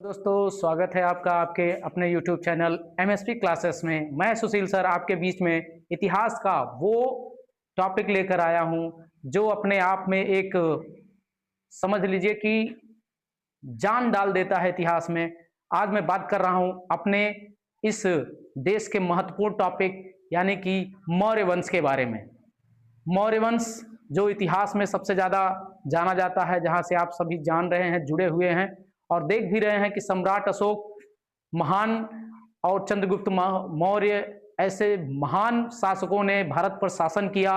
दोस्तों, स्वागत है आपका आपके अपने YouTube चैनल एमएसपी क्लासेस में। मैं सुशील सर आपके बीच में इतिहास का वो टॉपिक लेकर आया हूं जो अपने आप में एक समझ लीजिए कि जान डाल देता है इतिहास में। आज मैं बात कर रहा हूं अपने इस देश के महत्वपूर्ण टॉपिक यानी कि मौर्य वंश के बारे में। मौर्य वंश जो इतिहास में सबसे ज़्यादा जाना जाता है, जहाँ से आप सभी जान रहे हैं, जुड़े हुए हैं और देख भी रहे हैं कि सम्राट अशोक महान और चंद्रगुप्त मौर्य ऐसे महान शासकों ने भारत पर शासन किया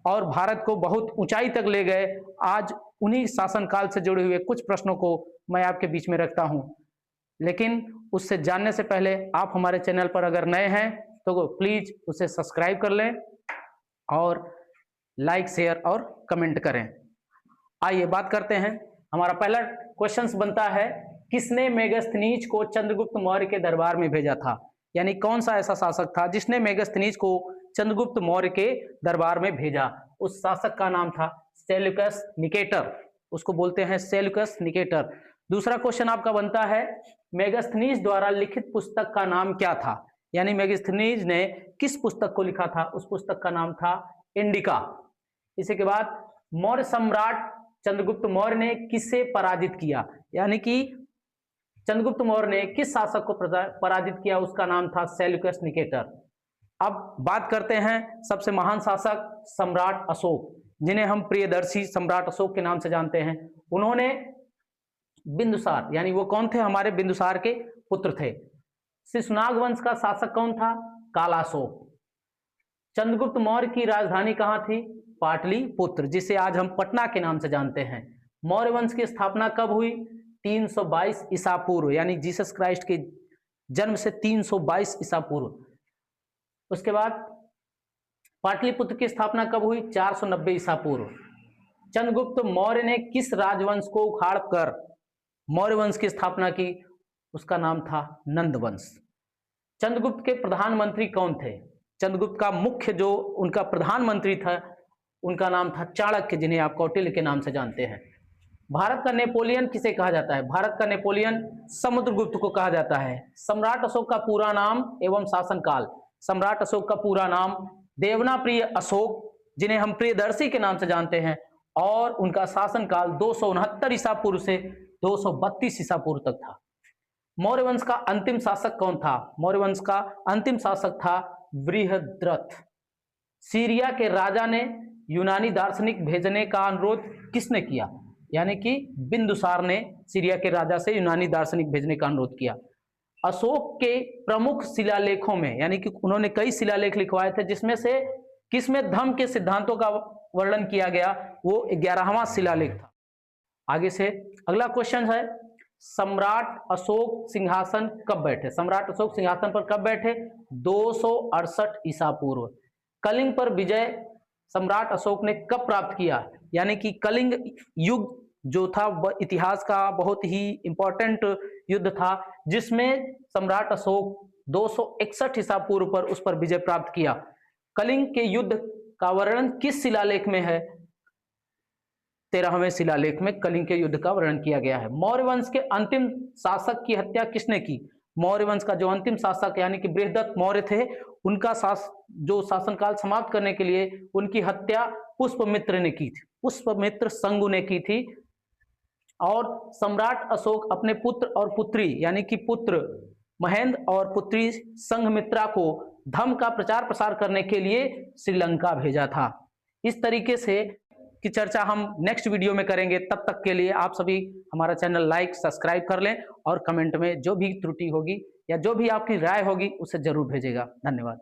और भारत को बहुत ऊंचाई तक ले गए। आज उन्हीं शासनकाल से जुड़े हुए कुछ प्रश्नों को मैं आपके बीच में रखता हूं, लेकिन उससे जानने से पहले आप हमारे चैनल पर अगर नए हैं तो प्लीज उसे सब्सक्राइब कर लें और लाइक, शेयर और कमेंट करें। आइए बात करते हैं। हमारा पहला क्वेश्चंस बनता है, किसने मेगास्थनीज को चंद्रगुप्त मौर्य के दरबार में भेजा था? यानी कौन सा ऐसा शासक था जिसने मेगास्थनीज को चंद्रगुप्त मौर्य के दरबार में भेजा? उस शासक का नाम था सेल्यूकस निकेटर, उसको बोलते हैं सेल्यूकस निकेटर। दूसरा क्वेश्चन आपका बनता है, मेगास्थनीज द्वारा लिखित पुस्तक का नाम क्या था? यानी मेगास्थनीज ने किस पुस्तक को लिखा था? उस पुस्तक का नाम था इंडिका। इसी के बाद मौर्य सम्राट चंद्रगुप्त मौर्य ने किसे पराजित किया? यानी कि चंद्रगुप्त मौर्य ने किस शासक को पराजित किया? उसका नाम था सेल्यूकस निकेटर। अब बात करते हैं सबसे महान शासक सम्राट अशोक, जिन्हें हम प्रियदर्शी सम्राट अशोक के नाम से जानते हैं। उन्होंने बिंदुसार, यानी वो कौन थे? हमारे बिंदुसार के पुत्र थे। शिशुनाग वंश का शासक कौन था? कालाशोक। चंद्रगुप्त मौर्य की राजधानी कहां थी? पाटलिपुत्र, जिसे आज हम पटना के नाम से जानते हैं। मौर्य वंश की स्थापना कब हुई? 322 ईसा पूर्व, यानी जीसस क्राइस्ट के जन्म से 322 ईसा पूर्व। उसके बाद पाटलिपुत्र की स्थापना कब हुई? 490 ईसा पूर्व। चंद्रगुप्त मौर्य ने किस राजवंश को उखाड़कर मौर्य वंश की स्थापना की? उसका नाम था नंद वंश। चंद्रगुप्त के प्रधानमंत्री कौन थे? चंद्रगुप्त का मुख्य जो उनका प्रधानमंत्री था उनका नाम था चाणक्य, जिन्हें आप कौटिल्य के नाम से जानते हैं। भारत का नेपोलियन किसे कहा जाता है? भारत का नेपोलियन समुद्रगुप्त को कहा जाता है। सम्राट अशोक का पूरा नाम एवं शासनकाल? सम्राट अशोक का पूरा नाम देवनाप्रिय अशोक, जिन्हें हम प्रियदर्शी के नाम से जानते हैं, और उनका शासनकाल 269 ईसा पूर्व से 232 ईसा पूर्व तक था। मौर्य वंश का अंतिम शासक कौन था? मौर्य वंश का अंतिम शासक था बृहद्रथ। सीरिया के राजा ने यूनानी दार्शनिक भेजने का अनुरोध किसने किया? यानी कि बिंदुसार ने सीरिया के राजा से यूनानी दार्शनिक भेजने का अनुरोध किया। अशोक के प्रमुख शिलालेखों में, यानी कि उन्होंने कई शिलालेख लिखवाए थे, जिसमें से किसमें धम्म के सिद्धांतों का वर्णन किया गया? वो 11वां शिलालेख था। आगे से अगला क्वेश्चन है, सम्राट अशोक सिंहासन कब बैठे? सम्राट अशोक सिंहासन पर कब बैठे? 268 ईसा पूर्व। कलिंग पर विजय सम्राट अशोक ने कब प्राप्त किया? यानी कि कलिंग युद्ध जो था वह इतिहास का बहुत ही इंपॉर्टेंट युद्ध था, जिसमें सम्राट अशोक 261 ईसा पूर्व पर उस पर विजय प्राप्त किया। कलिंग के युद्ध का वर्णन किस शिलालेख में है? 13वें शिलालेख में कलिंग के युद्ध का वर्णन किया गया है। मौर्य वंश के अंतिम शासक की हत्या किसने की? मौर्य वंश का जो अंतिम शासक यानी कि बृहदत्त मौर्य थे, उनका जो शासनकाल समाप्त करने के लिए उनकी हत्या पुष्पमित्र ने की थी। पुष्पमित्र संगु ने की थी। और सम्राट अशोक अपने पुत्र और पुत्री, यानी कि पुत्र महेंद्र और पुत्री संघमित्रा को धम्म का प्रचार प्रसार करने के लिए श्रीलंका भेजा था। इस तरीके से की चर्चा हम नेक्स्ट वीडियो में करेंगे। तब तक के लिए आप सभी हमारा चैनल लाइक, सब्सक्राइब कर लें और कमेंट में जो भी त्रुटि होगी या जो भी आपकी राय होगी उसे जरूर भेजेगा। धन्यवाद।